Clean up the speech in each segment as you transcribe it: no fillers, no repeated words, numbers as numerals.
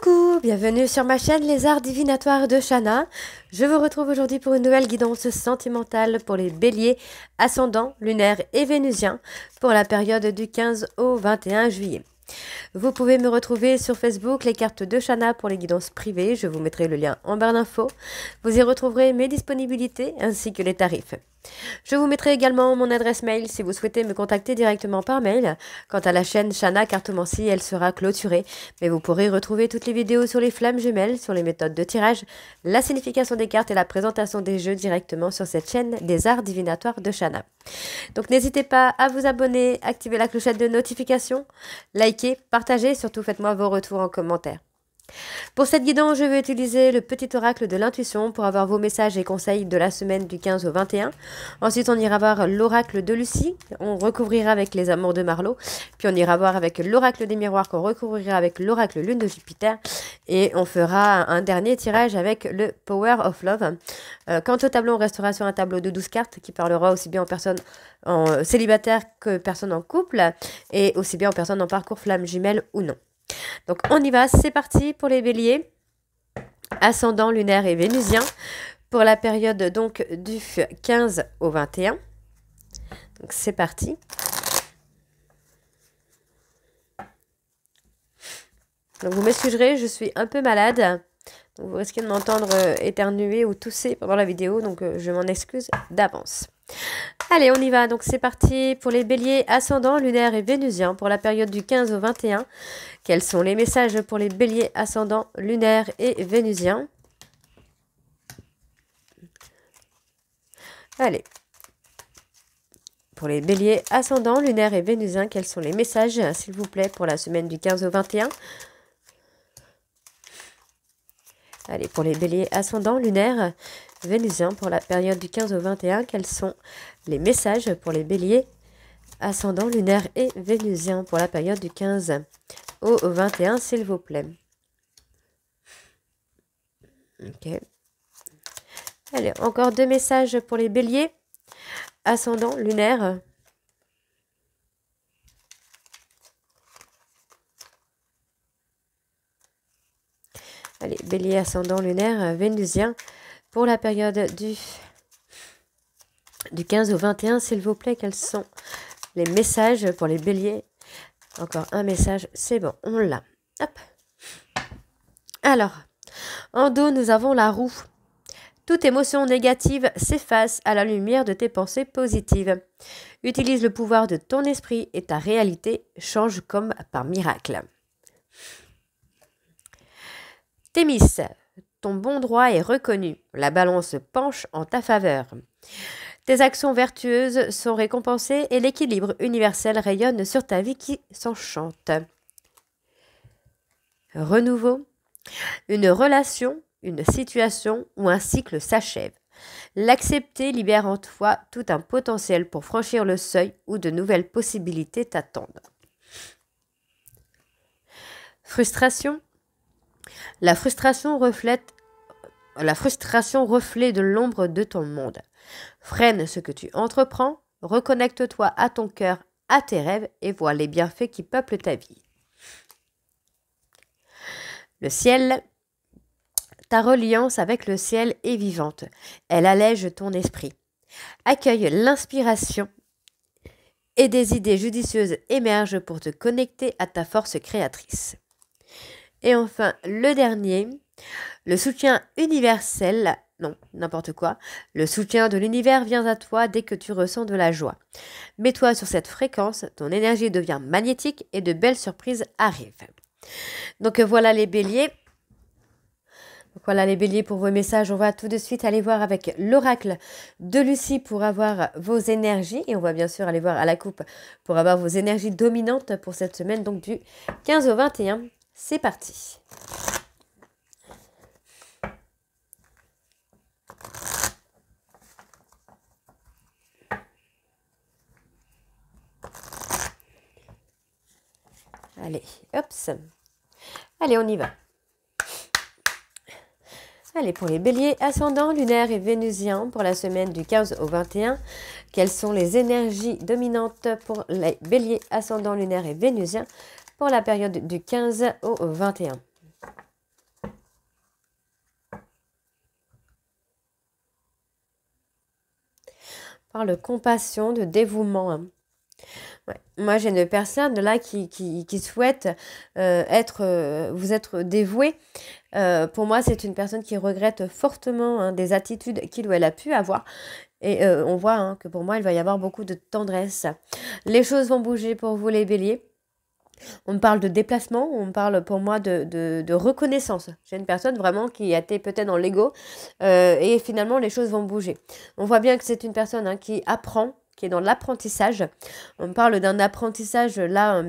Coucou, bienvenue sur ma chaîne Les Arts Divinatoires de Shana. Je vous retrouve aujourd'hui pour une nouvelle guidance sentimentale pour les béliers, ascendants, lunaires et vénusiens pour la période du 15 au 21 juillet. Vous pouvez me retrouver sur Facebook, les cartes de Shana pour les guidances privées. Je vous mettrai le lien en barre d'infos. Vous y retrouverez mes disponibilités ainsi que les tarifs. Je vous mettrai également mon adresse mail si vous souhaitez me contacter directement par mail. Quant à la chaîne Shana Cartomancie, elle sera clôturée, mais vous pourrez retrouver toutes les vidéos sur les flammes jumelles, sur les méthodes de tirage, la signification des cartes et la présentation des jeux directement sur cette chaîne des Arts Divinatoires de Shana. Donc n'hésitez pas à vous abonner, activer la clochette de notification, liker, partager, surtout faites-moi vos retours en commentaire. Pour cette guidance, je vais utiliser le petit oracle de l'intuition pour avoir vos messages et conseils de la semaine du 15 au 21. Ensuite, on ira voir l'oracle de Lucie, on recouvrira avec les amours de Marlowe. Puis on ira voir avec l'oracle des miroirs qu'on recouvrira avec l'oracle lune de Jupiter. Et on fera un dernier tirage avec le Power of Love. Quant au tableau, on restera sur un tableau de 12 cartes qui parlera aussi bien en personnes en célibataire que personnes en couple et aussi bien en personnes en parcours flamme jumelle ou non. Donc on y va, c'est parti pour les béliers, ascendant, lunaire et vénusien, pour la période donc du 15 au 21. Donc c'est parti. Donc vous m'excuserez, je suis un peu malade. Donc vous risquez de m'entendre éternuer ou tousser pendant la vidéo, donc je m'en excuse d'avance. Allez, on y va. Donc c'est parti pour les béliers, ascendant, lunaire et vénusien pour la période du 15 au 21. Quels sont les messages pour les béliers, ascendant, lunaire et vénusien? Allez. Pour les béliers, ascendant, lunaire et vénusien, quels sont les messages, s'il vous plaît, pour la semaine du 15 au 21? Allez, pour les béliers, ascendant, lunaire, vénusien, pour la période du 15 au 21, quels sont les messages pour les béliers, ascendant, lunaire et vénusien, pour la période du 15 au 21, s'il vous plaît. Ok. Allez, encore deux messages pour les béliers, ascendant, lunaire. Allez, bélier, ascendant, lunaire, vénusien, pour la période du 15 au 21, s'il vous plaît, quels sont les messages pour les béliers? Encore un message, c'est bon, on l'a. Hop. Alors, en dos, nous avons la roue. Toute émotion négative s'efface à la lumière de tes pensées positives. Utilise le pouvoir de ton esprit et ta réalité change comme par miracle. Thémis, ton bon droit est reconnu. La balance penche en ta faveur. Tes actions vertueuses sont récompensées et l'équilibre universel rayonne sur ta vie qui s'enchante. Renouveau. Une relation, une situation ou un cycle s'achève. L'accepter libère en toi tout un potentiel pour franchir le seuil où de nouvelles possibilités t'attendent. Frustration. La frustration reflet de l'ombre de ton monde. Freine ce que tu entreprends, reconnecte-toi à ton cœur, à tes rêves et vois les bienfaits qui peuplent ta vie. Le ciel. Ta reliance avec le ciel est vivante. Elle allège ton esprit. Accueille l'inspiration et des idées judicieuses émergent pour te connecter à ta force créatrice. Et enfin, le dernier, le soutien universel, non, n'importe quoi, le soutien de l'univers vient à toi dès que tu ressens de la joie. Mets-toi sur cette fréquence, ton énergie devient magnétique et de belles surprises arrivent. Donc voilà les béliers. Voilà les béliers pour vos messages. On va tout de suite aller voir avec l'oracle de Lucie pour avoir vos énergies. Et on va bien sûr aller voir à la coupe pour avoir vos énergies dominantes pour cette semaine, donc du 15 au 21. C'est parti. Allez, hop. Allez, on y va. Allez, pour les béliers, ascendant, lunaire et vénusien pour la semaine du 15 au 21, quelles sont les énergies dominantes pour les béliers, ascendant, lunaire et vénusien pour la période du 15 au 21? parle de compassion, de dévouement. Hein. Ouais. Moi, j'ai une personne là qui souhaite vous être dévoué. Pour moi, c'est une personne qui regrette fortement hein, des attitudes qu'il ou elle a pu avoir. Et on voit hein, que pour moi, il va y avoir beaucoup de tendresse. Les choses vont bouger pour vous, les béliers. On me parle de déplacement, on me parle pour moi de reconnaissance. J'ai une personne vraiment qui a été peut-être dans l'ego et finalement les choses vont bouger. On voit bien que c'est une personne hein, qui apprend, qui est dans l'apprentissage. On me parle d'un apprentissage là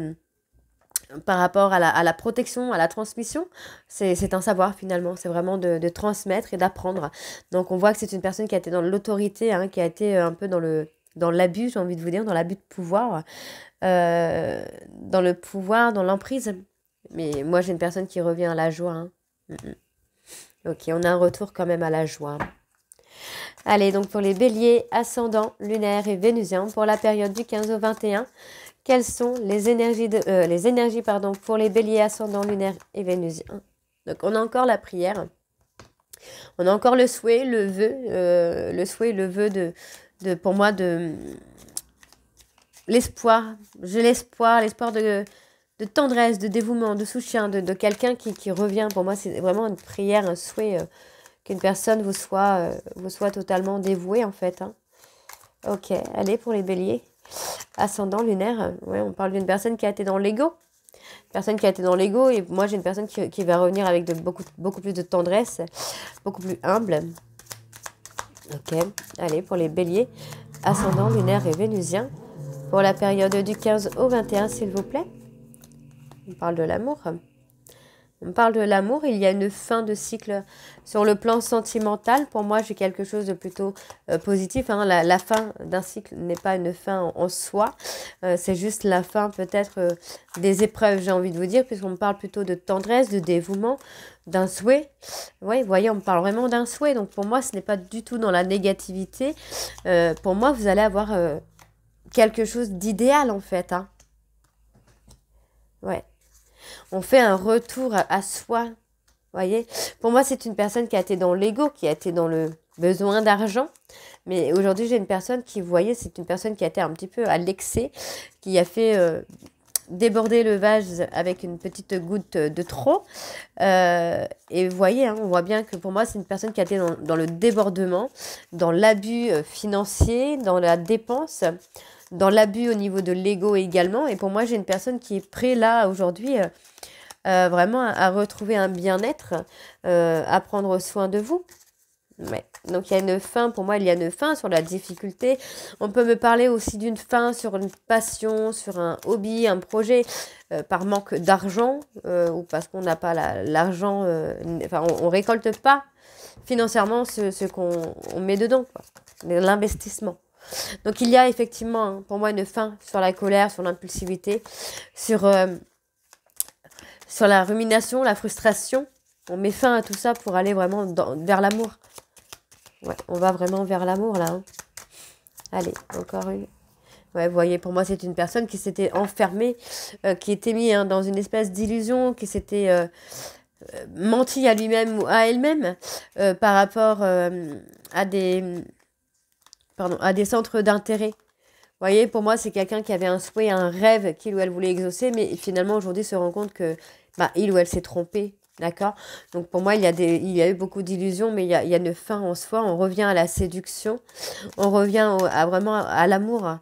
par rapport à la protection, à la transmission. C'est un savoir finalement, c'est vraiment de transmettre et d'apprendre. Donc on voit que c'est une personne qui a été dans l'autorité, hein, qui a été un peu dans l'abus, j'ai envie de vous dire, dans l'abus de pouvoir, dans le pouvoir, dans l'emprise. Mais moi, j'ai une personne qui revient à la joie. Hein. Ok, on a un retour quand même à la joie. Allez, donc pour les béliers, ascendant, lunaire et vénusien, pour la période du 15 au 21, quelles sont les énergies, pour les béliers, ascendant, lunaire et vénusien? Donc on a encore la prière. On a encore le souhait, le vœu pour moi, de l'espoir. J'ai l'espoir de tendresse, de dévouement, de soutien, de quelqu'un qui revient. Pour moi, c'est vraiment une prière, un souhait qu'une personne vous soit totalement dévouée, en fait. Hein. Ok, allez, pour les béliers. Ascendant, lunaire, ouais, on parle d'une personne qui a été dans l'ego. Personne qui a été dans l'ego, et moi, j'ai une personne qui va revenir avec beaucoup plus de tendresse, beaucoup plus humble. Ok, allez, pour les béliers. Ascendant, lunaire et vénusien. Pour la période du 15 au 21, s'il vous plaît. On parle de l'amour. On parle de l'amour, il y a une fin de cycle sur le plan sentimental. Pour moi, j'ai quelque chose de plutôt positif. Hein. La fin d'un cycle n'est pas une fin en soi. C'est juste la fin peut-être des épreuves, j'ai envie de vous dire, puisqu'on parle plutôt de tendresse, de dévouement, d'un souhait. Oui, vous voyez, on parle vraiment d'un souhait. Donc pour moi, ce n'est pas du tout dans la négativité. Pour moi, vous allez avoir quelque chose d'idéal en fait. Hein. Ouais. On fait un retour à soi, voyez. Pour moi, c'est une personne qui a été dans l'ego, qui a été dans le besoin d'argent. Mais aujourd'hui, j'ai une personne qui, vous voyez, c'est une personne qui a été un petit peu à l'excès, qui a fait déborder le vase avec une petite goutte de trop. Et vous voyez, hein, on voit bien que pour moi, c'est une personne qui a été dans le débordement, dans l'abus financier, dans la dépense, dans l'abus au niveau de l'ego également. Et pour moi, j'ai une personne qui est prête là aujourd'hui vraiment à retrouver un bien-être, à prendre soin de vous. Ouais. Donc il y a une fin, pour moi il y a une fin sur la difficulté. On peut me parler aussi d'une fin sur une passion, sur un hobby, un projet, par manque d'argent, ou parce qu'on n'a pas l'argent, enfin on récolte pas financièrement ce qu'on met dedans, quoi. L'investissement. Donc il y a effectivement hein, pour moi une fin sur la colère, sur l'impulsivité, sur la rumination, la frustration. On met fin à tout ça pour aller vraiment vers l'amour. Ouais, on va vraiment vers l'amour là. Hein. Allez, encore une. Ouais, vous voyez, pour moi, c'est une personne qui s'était enfermée, qui était mise hein, dans une espèce d'illusion, qui s'était menti à lui-même ou à elle-même par rapport à des centres d'intérêt. Vous voyez, pour moi, c'est quelqu'un qui avait un souhait, un rêve qu'il ou elle voulait exaucer, mais finalement, aujourd'hui, se rend compte que il ou elle s'est trompé. D'accord. Donc pour moi, il y a eu beaucoup d'illusions, mais il y a une fin en soi. On revient à la séduction, on revient vraiment à l'amour.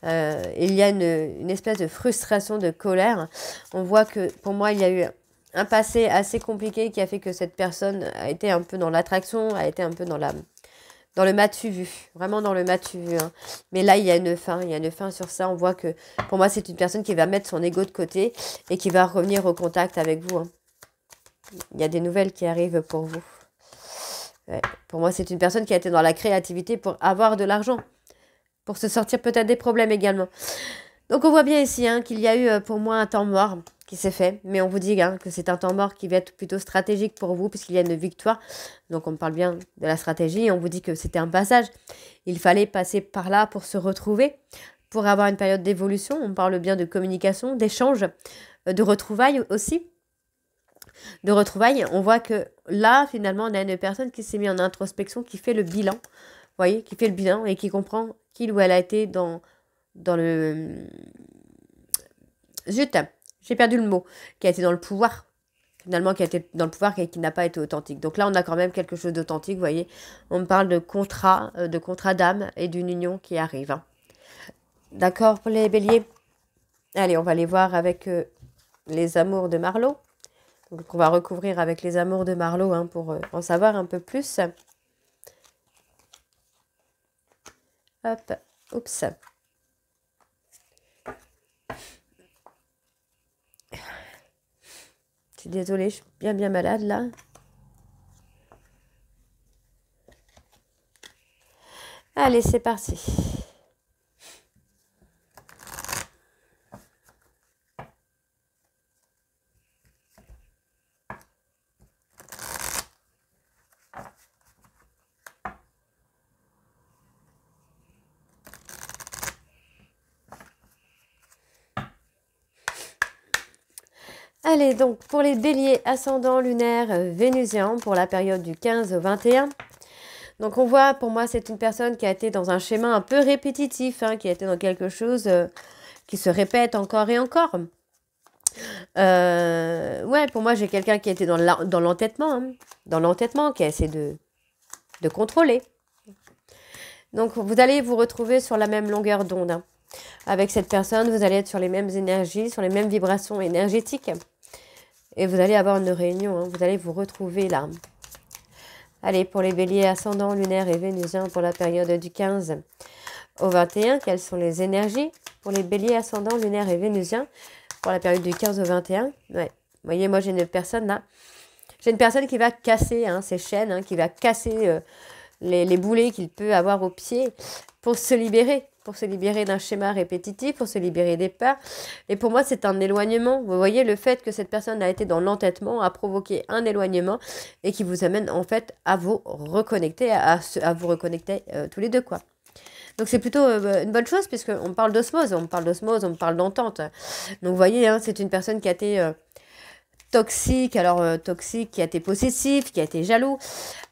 Il y a une espèce de frustration, de colère. On voit que pour moi, il y a eu un passé assez compliqué qui a fait que cette personne a été un peu dans l'attraction, a été un peu dans le m'as-tu vu, vraiment dans le m'as-tu vu. Hein. Mais là, il y a une fin sur ça. On voit que pour moi, c'est une personne qui va mettre son ego de côté et qui va revenir au contact avec vous. Hein. Il y a des nouvelles qui arrivent pour vous. Ouais. Pour moi, c'est une personne qui a été dans la créativité pour avoir de l'argent, pour se sortir peut-être des problèmes également. Donc on voit bien ici hein, qu'il y a eu pour moi un temps mort qui s'est fait, mais on vous dit hein, que c'est un temps mort qui va être plutôt stratégique pour vous puisqu'il y a une victoire. Donc on parle bien de la stratégie et on vous dit que c'était un passage. Il fallait passer par là pour se retrouver, pour avoir une période d'évolution. On parle bien de communication, d'échange, de retrouvailles aussi. De retrouvailles, on voit que là, finalement, on a une personne qui s'est mise en introspection, qui fait le bilan voyez, qui fait le bilan et qui comprend qu'il ou elle a été dans le... Zut, j'ai perdu le mot. Qui a été dans le pouvoir. Finalement, qui a été dans le pouvoir et qui n'a pas été authentique. Donc là, on a quand même quelque chose d'authentique, vous voyez. On me parle de contrat d'âme et d'une union qui arrive. Hein. D'accord pour les béliers? Allez, on va les voir avec les amours de Marlowe. Donc on va recouvrir avec les amours de Marlowe hein, pour en savoir un peu plus. Hop, oups. Je suis désolée, je suis bien malade là. Allez, c'est parti. Allez, donc pour les béliers ascendant lunaire vénusien pour la période du 15 au 21. Donc on voit, pour moi, c'est une personne qui a été dans un schéma un peu répétitif, hein, qui a été dans quelque chose qui se répète encore et encore. Ouais, pour moi, j'ai quelqu'un qui a été dans l'entêtement, hein, dans l'entêtement, qui a essayé de contrôler. Donc vous allez vous retrouver sur la même longueur d'onde. Hein. Avec cette personne, vous allez être sur les mêmes énergies, sur les mêmes vibrations énergétiques. Et vous allez avoir une réunion, hein, vous allez vous retrouver là. Allez, pour les béliers ascendants, lunaires et vénusiens pour la période du 15 au 21, quelles sont les énergies pour les béliers ascendants, lunaires et vénusiens pour la période du 15 au 21? Ouais, vous voyez, moi j'ai une personne là. J'ai une personne qui va casser hein, ses chaînes, hein, qui va casser les boulets qu'il peut avoir au pied pour se libérer d'un schéma répétitif, pour se libérer des peurs. Et pour moi, c'est un éloignement. Vous voyez, le fait que cette personne a été dans l'entêtement a provoqué un éloignement et qui vous amène en fait à vous reconnecter, à vous reconnecter tous les deux, quoi. Donc c'est plutôt une bonne chose puisqu'on parle d'osmose, on parle d'entente. Donc vous voyez, hein, c'est une personne qui a été toxique, toxique, qui a été possessif, qui a été jaloux,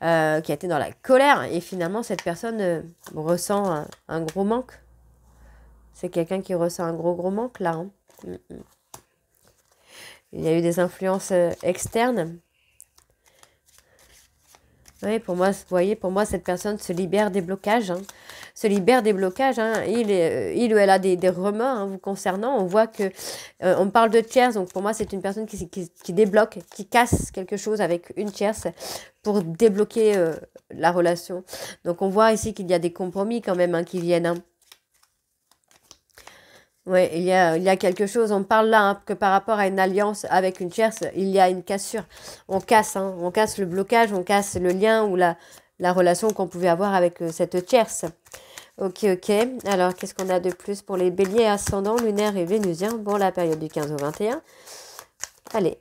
qui a été dans la colère. Et finalement, cette personne ressent un gros manque. C'est quelqu'un qui ressent un gros manque là. Hein. Il y a eu des influences externes. Oui, pour moi, vous voyez, pour moi, cette personne se libère des blocages. Hein. Se libère des blocages. Hein. Il ou elle a des remords hein, vous concernant. On voit que on parle de tierce. Donc pour moi, c'est une personne qui débloque, qui casse quelque chose avec une tierce pour débloquer la relation. Donc on voit ici qu'il y a des compromis quand même hein, qui viennent. Hein. Oui, il y a quelque chose, on parle là hein, que par rapport à une alliance avec une tierce, il y a une cassure. On casse le blocage, on casse le lien ou la relation qu'on pouvait avoir avec cette tierce. Ok. Alors, qu'est-ce qu'on a de plus pour les béliers ascendants, lunaires et vénusiens pour la période du 15 au 21? Allez.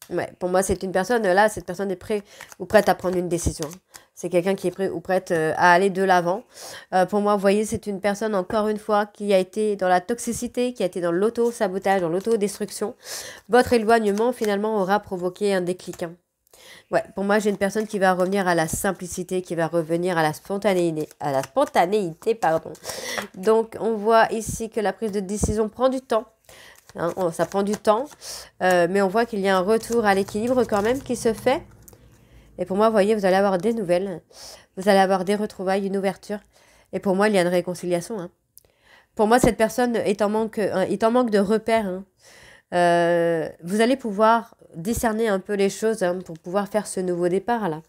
Ouais, pour moi, c'est une personne, là, cette personne est prête ou prête à prendre une décision. C'est quelqu'un qui est prêt ou prête à aller de l'avant. Pour moi, vous voyez, c'est une personne, encore une fois, qui a été dans la toxicité, qui a été dans l'auto-sabotage, dans l'autodestruction. Votre éloignement, finalement, aura provoqué un déclic. Hein. Ouais, pour moi, j'ai une personne qui va revenir à la simplicité, qui va revenir à la spontanéité, pardon. Donc, on voit ici que la prise de décision prend du temps. Hein, ça prend du temps, mais on voit qu'il y a un retour à l'équilibre quand même qui se fait. Et pour moi, vous voyez, vous allez avoir des nouvelles, vous allez avoir des retrouvailles, une ouverture. Et pour moi, il y a une réconciliation. Hein. Pour moi, cette personne est en manque de repères. Hein. Vous allez pouvoir discerner un peu les choses hein, pour pouvoir faire ce nouveau départ là.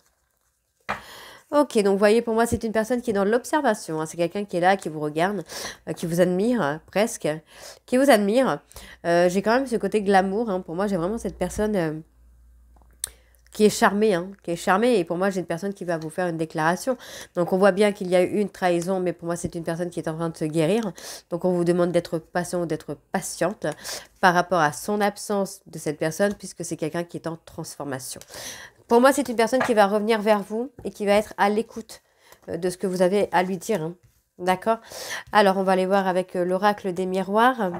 Ok, donc vous voyez, pour moi, c'est une personne qui est dans l'observation. Hein. C'est quelqu'un qui est là, qui vous regarde, qui vous admire, presque, qui vous admire. J'ai quand même ce côté glamour. Hein. Pour moi, j'ai vraiment cette personne qui est charmée. Hein, qui est charmée. Et pour moi, j'ai une personne qui va vous faire une déclaration. Donc, on voit bien qu'il y a eu une trahison, mais pour moi, c'est une personne qui est en train de se guérir. Donc, on vous demande d'être patient ou d'être patiente par rapport à son absence de cette personne, puisque c'est quelqu'un qui est en transformation. Pour moi, c'est une personne qui va revenir vers vous et qui va être à l'écoute de ce que vous avez à lui dire. Hein. D'accord? Alors, on va aller voir avec l'oracle des miroirs.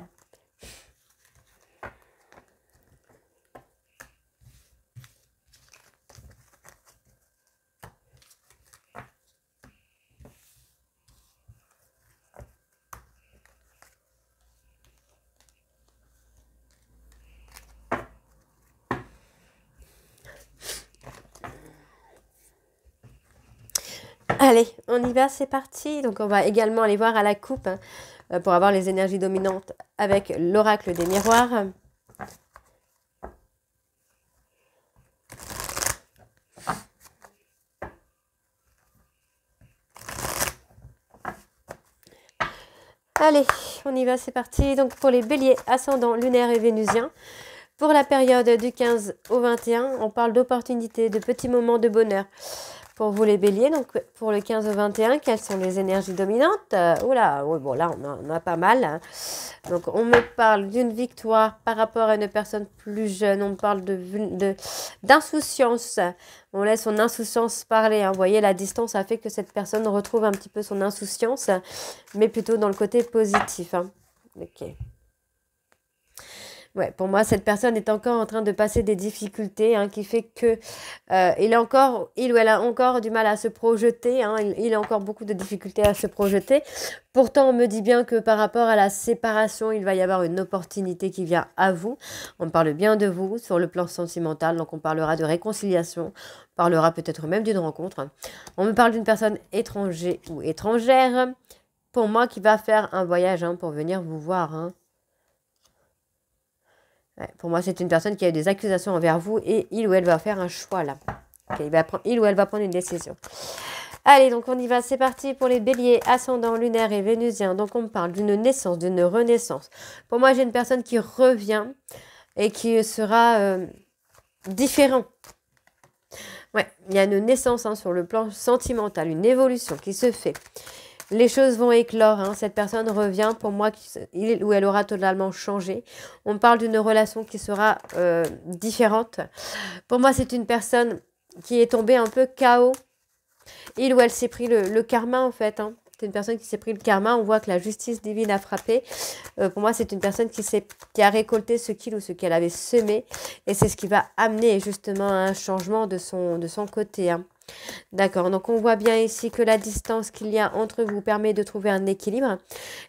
Allez, on y va, c'est parti. Donc, on va également aller voir à la coupe hein, pour avoir les énergies dominantes avec l'oracle des miroirs. Allez, on y va, c'est parti. Donc, pour les béliers, ascendant, lunaire et vénusien, pour la période du 15 au 21, on parle d'opportunités, de petits moments de bonheur. Pour vous les béliers, donc pour le 15 au 21, quelles sont les énergies dominantes? Oula, oui, bon là on en a pas mal. Hein. Donc on me parle d'une victoire par rapport à une personne plus jeune. On me parle d'insouciance. On laisse son insouciance parler. Hein. Vous voyez, la distance a fait que cette personne retrouve un petit peu son insouciance, mais plutôt dans le côté positif. Hein. Ok. Ouais, pour moi, cette personne est encore en train de passer des difficultés, hein, qui fait que il ou elle a encore du mal à se projeter. Hein, il a encore beaucoup de difficultés à se projeter. Pourtant, on me dit bien que par rapport à la séparation, il va y avoir une opportunité qui vient à vous. On parle bien de vous sur le plan sentimental, donc on parlera de réconciliation, on parlera peut-être même d'une rencontre. On me parle d'une personne étrangère ou étrangère, pour moi, qui va faire un voyage hein, pour venir vous voir. Hein. Ouais, pour moi, c'est une personne qui a eu des accusations envers vous et il ou elle va faire un choix là. Okay, il ou elle va prendre une décision. Allez, donc on y va, c'est parti pour les béliers, ascendant, lunaire et vénusien. Donc on me parle d'une naissance, d'une renaissance. Pour moi, j'ai une personne qui revient et qui sera différent. Ouais, il y a une naissance hein, sur le plan sentimental, une évolution qui se fait. Les choses vont éclore, hein. Cette personne revient, pour moi, il ou elle aura totalement changé. On parle d'une relation qui sera différente. Pour moi, c'est une personne qui est tombée un peu KO. Il ou elle s'est pris le karma, en fait. Hein. C'est une personne qui s'est pris le karma. On voit que la justice divine a frappé. Pour moi, c'est une personne qui a récolté ce qu'il ou ce qu'elle avait semé. Et c'est ce qui va amener justement à un changement de son côté. Hein. D'accord, donc on voit bien ici que la distance qu'il y a entre vous permet de trouver un équilibre.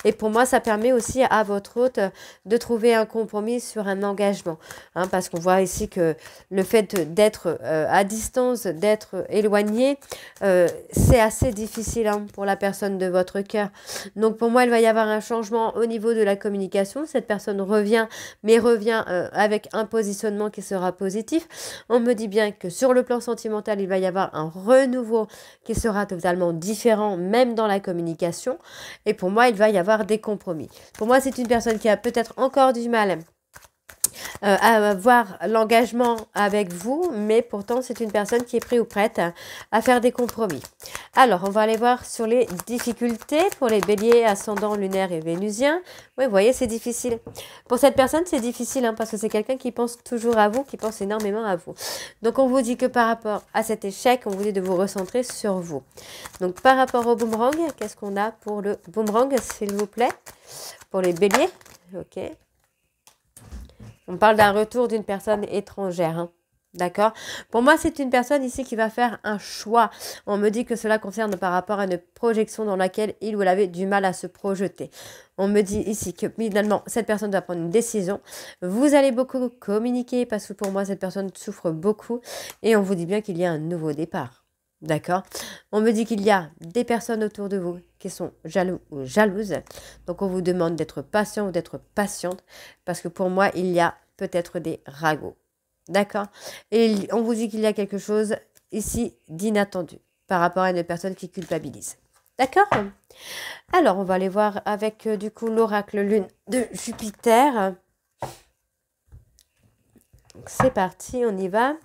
Et pour moi, ça permet aussi à votre hôte de trouver un compromis sur un engagement. Hein, parce qu'on voit ici que le fait d'être à distance, d'être éloigné, c'est assez difficile hein, pour la personne de votre cœur. Donc pour moi, il va y avoir un changement au niveau de la communication. Cette personne revient, mais revient avec un positionnement qui sera positif. On me dit bien que sur le plan sentimental, il va y avoir un renouveau qui sera totalement différent, même dans la communication. Et pour moi, il va y avoir des compromis. Pour moi, c'est une personne qui a peut-être encore du mal à avoir l'engagement avec vous, mais pourtant, c'est une personne qui est prête ou prête à faire des compromis. Alors, on va aller voir sur les difficultés pour les béliers, ascendants, lunaires et vénusiens. Oui, vous voyez, c'est difficile. Pour cette personne, c'est difficile hein, parce que c'est quelqu'un qui pense toujours à vous, qui pense énormément à vous. Donc, on vous dit que par rapport à cet échec, on vous dit de vous recentrer sur vous. Donc, par rapport au boomerang, qu'est-ce qu'on a pour le boomerang, s'il vous plaît? Pour les béliers, ok. On parle d'un retour d'une personne étrangère. Hein. D'accord? Pour moi, c'est une personne ici qui va faire un choix. On me dit que cela concerne par rapport à une projection dans laquelle il ou elle avait du mal à se projeter. On me dit ici que finalement, cette personne doit prendre une décision. Vous allez beaucoup communiquer parce que pour moi, cette personne souffre beaucoup. Et on vous dit bien qu'il y a un nouveau départ. D'accord? On me dit qu'il y a des personnes autour de vous qui sont jaloux ou jalouses. Donc, on vous demande d'être patient ou d'être patiente parce que pour moi, il y a peut-être des ragots. D'accord? Et on vous dit qu'il y a quelque chose ici d'inattendu par rapport à une personne qui culpabilise. D'accord? Alors, on va aller voir avec du coup l'oracle lune de Jupiter. C'est parti, on y va.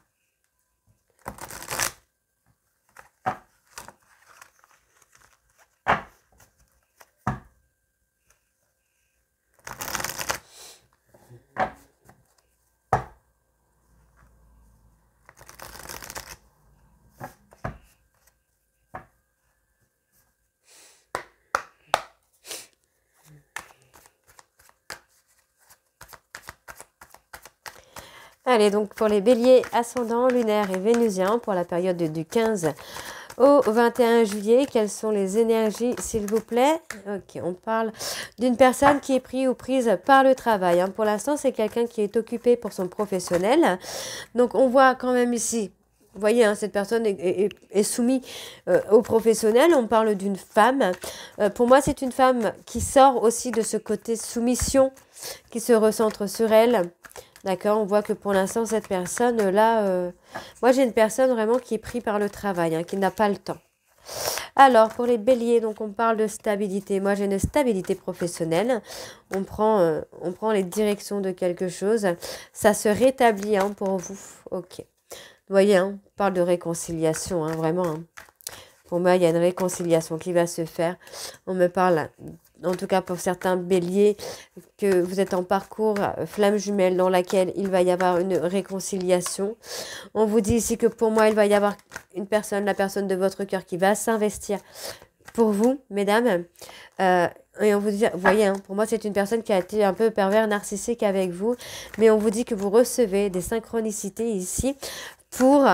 Allez, donc pour les béliers, ascendants, lunaires et vénusiens, pour la période du 15 au 21 juillet, quelles sont les énergies, s'il vous plaît? Ok, on parle d'une personne qui est prise ou prise par le travail. Hein. Pour l'instant, c'est quelqu'un qui est occupé pour son professionnel. Donc, on voit quand même ici Vous voyez, hein, cette personne est soumise au professionnel. On parle d'une femme. Pour moi, c'est une femme qui sort aussi de ce côté soumission, qui se recentre sur elle. D'accord, on voit que pour l'instant, cette personne-là... moi, j'ai une personne vraiment qui est prise par le travail, hein, qui n'a pas le temps. Alors, pour les béliers, donc on parle de stabilité. Moi, j'ai une stabilité professionnelle. On prend les directions de quelque chose. Ça se rétablit hein, pour vous. Ok. Vous voyez, hein, on parle de réconciliation, hein, vraiment. Hein. Pour moi, il y a une réconciliation qui va se faire. On me parle, en tout cas pour certains béliers, que vous êtes en parcours flamme jumelle dans laquelle il va y avoir une réconciliation. On vous dit ici que pour moi, il va y avoir une personne, la personne de votre cœur qui va s'investir pour vous, mesdames. Et on vous dit, vous voyez, hein, pour moi, c'est une personne qui a été un peu pervers, narcissique avec vous. Mais on vous dit que vous recevez des synchronicités ici pour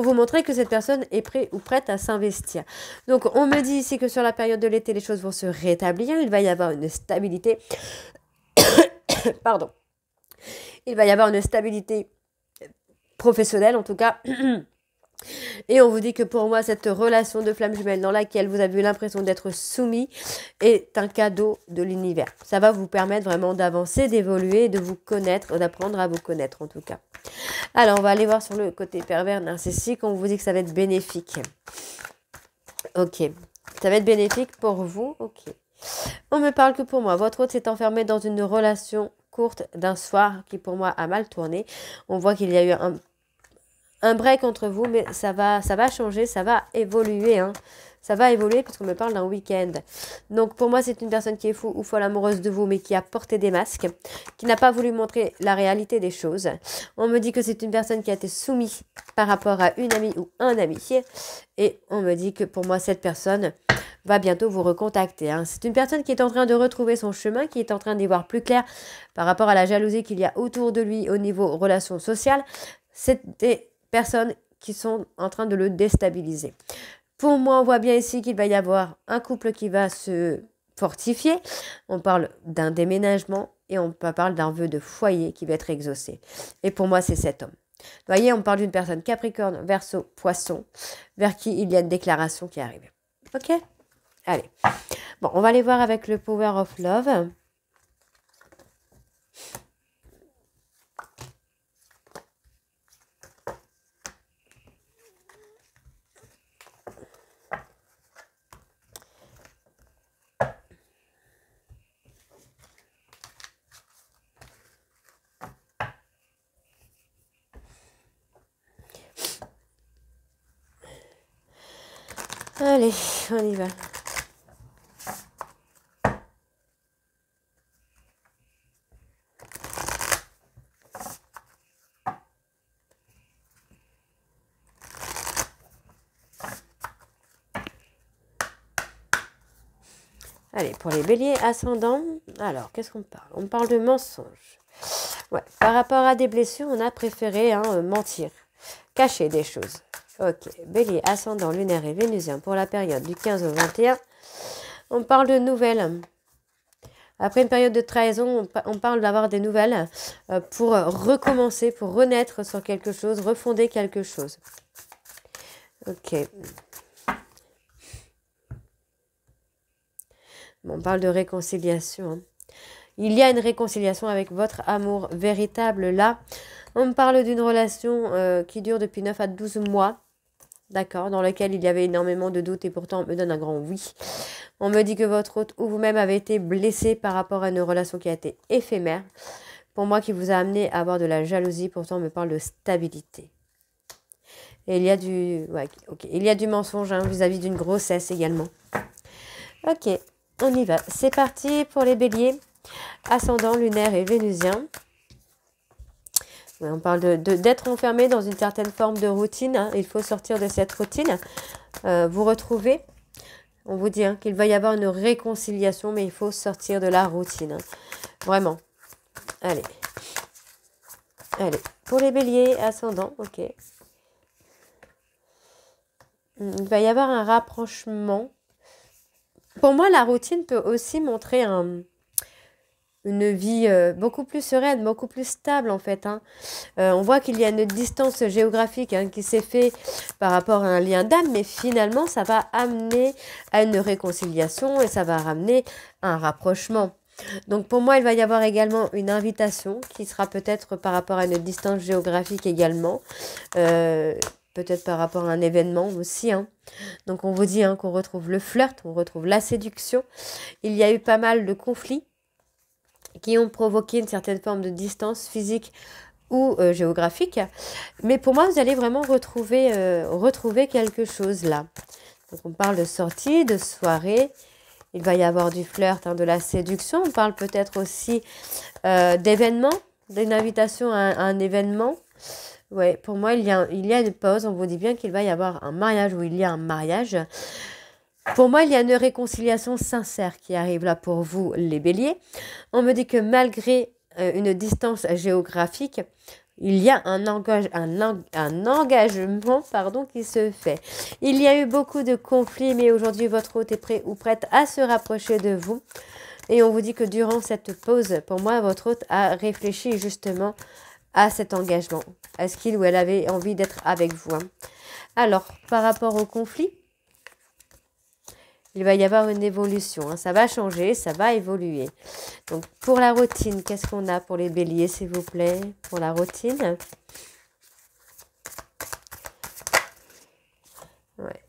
vous montrer que cette personne est prête ou prête à s'investir. Donc, on me dit ici que sur la période de l'été, les choses vont se rétablir. Il va y avoir une stabilité. Pardon. Il va y avoir une stabilité professionnelle, en tout cas. Et on vous dit que pour moi, cette relation de flamme jumelle dans laquelle vous avez eu l'impression d'être soumis est un cadeau de l'univers. Ça va vous permettre vraiment d'avancer, d'évoluer, de vous connaître, d'apprendre à vous connaître en tout cas. Alors, on va aller voir sur le côté pervers narcissique. On vous dit que ça va être bénéfique. Ok. Ça va être bénéfique pour vous. Ok. On me parle que pour moi, votre hôte s'est enfermé dans une relation courte d'un soir qui pour moi a mal tourné. On voit qu'il y a eu un break entre vous, mais ça va changer, ça va évoluer. Hein. Ça va évoluer puisqu'on me parle d'un week-end. Donc pour moi, c'est une personne qui est fou ou folle amoureuse de vous, mais qui a porté des masques, qui n'a pas voulu montrer la réalité des choses. On me dit que c'est une personne qui a été soumise par rapport à une amie ou un ami. Et on me dit que pour moi, cette personne va bientôt vous recontacter. Hein. C'est une personne qui est en train de retrouver son chemin, qui est en train d'y voir plus clair par rapport à la jalousie qu'il y a autour de lui au niveau relations sociales. C'est des personnes qui sont en train de le déstabiliser. Pour moi, on voit bien ici qu'il va y avoir un couple qui va se fortifier. On parle d'un déménagement et on parle d'un vœu de foyer qui va être exaucé. Et pour moi, c'est cet homme. Vous voyez, on parle d'une personne Capricorne, Verseau, Poisson, vers qui il y a une déclaration qui arrive. Ok ? Allez. Bon, on va aller voir avec le Power of Love. Allez, on y va. Allez, pour les béliers ascendants, alors, qu'est-ce qu'on parle? On parle de mensonges. Ouais, par rapport à des blessures, on a préféré mentir, cacher des choses. Ok, bélier, ascendant, lunaire et vénusien pour la période du 15 au 21. On parle de nouvelles. Après une période de trahison, on parle d'avoir des nouvelles pour recommencer, pour renaître sur quelque chose, refonder quelque chose. Ok. Bon, on parle de réconciliation. Hein. Il y a une réconciliation avec votre amour véritable là. On me parle d'une relation qui dure depuis 9 à 12 mois. D'accord, dans laquelle il y avait énormément de doutes et pourtant on me donne un grand oui. On me dit que votre hôte ou vous-même avez été blessé par rapport à une relation qui a été éphémère. Pour moi, qui vous a amené à avoir de la jalousie, pourtant on me parle de stabilité. Et il y a du, ouais, okay. Il y a du mensonge hein, vis-à-vis d'une grossesse également. Ok, on y va. C'est parti pour les béliers, ascendant, lunaire et vénusien. On parle d'être enfermé dans une certaine forme de routine. Hein. Il faut sortir de cette routine. Vous retrouver. On vous dit hein, qu'il va y avoir une réconciliation, mais il faut sortir de la routine. Hein. Vraiment. Allez. Allez. Pour les béliers, ascendant. Ok. Il va y avoir un rapprochement. Pour moi, la routine peut aussi montrer une vie beaucoup plus sereine, beaucoup plus stable en fait. Hein. On voit qu'il y a une distance géographique hein, qui s'est fait par rapport à un lien d'âme, mais finalement ça va amener à une réconciliation et ça va ramener à un rapprochement. Donc pour moi, il va y avoir également une invitation qui sera peut-être par rapport à une distance géographique également, peut-être par rapport à un événement aussi. Hein. Donc on vous dit hein, qu'on retrouve le flirt, on retrouve la séduction. Il y a eu pas mal de conflits qui ont provoqué une certaine forme de distance physique ou géographique. Mais pour moi, vous allez vraiment retrouver quelque chose là. Donc on parle de sortie, de soirée. Il va y avoir du flirt, hein, de la séduction. On parle peut-être aussi d'événements, d'une invitation à un événement. Ouais, pour moi, il y a une pause. On vous dit bien qu'il va y avoir un mariage ou il y a un mariage. Pour moi, il y a une réconciliation sincère qui arrive là pour vous, les béliers. On me dit que malgré une distance géographique, il y a un engagement qui se fait. Il y a eu beaucoup de conflits, mais aujourd'hui, votre hôte est prêt ou prête à se rapprocher de vous. Et on vous dit que durant cette pause, pour moi, votre hôte a réfléchi justement à cet engagement. Est-ce qu'il ou elle avait envie d'être avec vous hein. Alors, par rapport au conflit, il va y avoir une évolution. Hein. Ça va changer, ça va évoluer. Donc, pour la routine, qu'est-ce qu'on a pour les béliers, s'il vous plaît? Pour la routine. Ouais.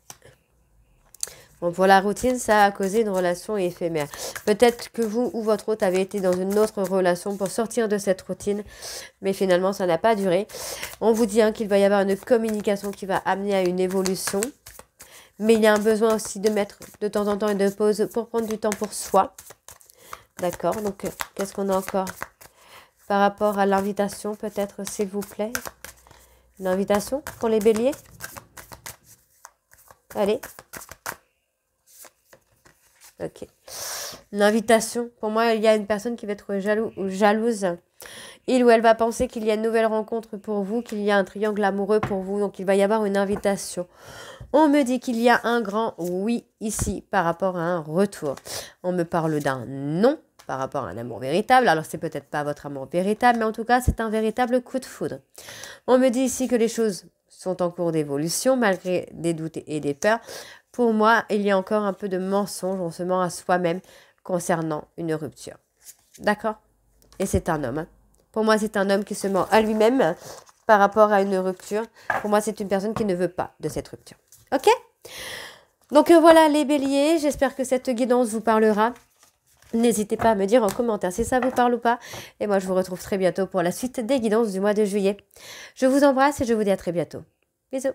Bon, pour la routine, ça a causé une relation éphémère. Peut-être que vous ou votre hôte avez été dans une autre relation pour sortir de cette routine. Mais finalement, ça n'a pas duré. On vous dit hein, qu'il va y avoir une communication qui va amener à une évolution. Mais il y a un besoin aussi de mettre de temps en temps une pause pour prendre du temps pour soi. D'accord, donc qu'est-ce qu'on a encore? Par rapport à l'invitation, peut-être, s'il vous plaît. Une invitation pour les béliers? Allez. Ok. L'invitation. Pour moi, il y a une personne qui va être jaloux ou jalouse. Il ou elle va penser qu'il y a une nouvelle rencontre pour vous, qu'il y a un triangle amoureux pour vous. Donc, il va y avoir une invitation. On me dit qu'il y a un grand oui ici par rapport à un retour. On me parle d'un non par rapport à un amour véritable. Alors, c'est peut-être pas votre amour véritable, mais en tout cas, c'est un véritable coup de foudre. On me dit ici que les choses sont en cours d'évolution, malgré des doutes et des peurs. Pour moi, il y a encore un peu de mensonge, on se ment à soi-même concernant une rupture. D'accord? Et c'est un homme. Hein. Pour moi, c'est un homme qui se ment à lui-même par rapport à une rupture. Pour moi, c'est une personne qui ne veut pas de cette rupture. Ok? Donc voilà les béliers, j'espère que cette guidance vous parlera. N'hésitez pas à me dire en commentaire si ça vous parle ou pas. Et moi, je vous retrouve très bientôt pour la suite des guidances du mois de juillet. Je vous embrasse et je vous dis à très bientôt. Bisous.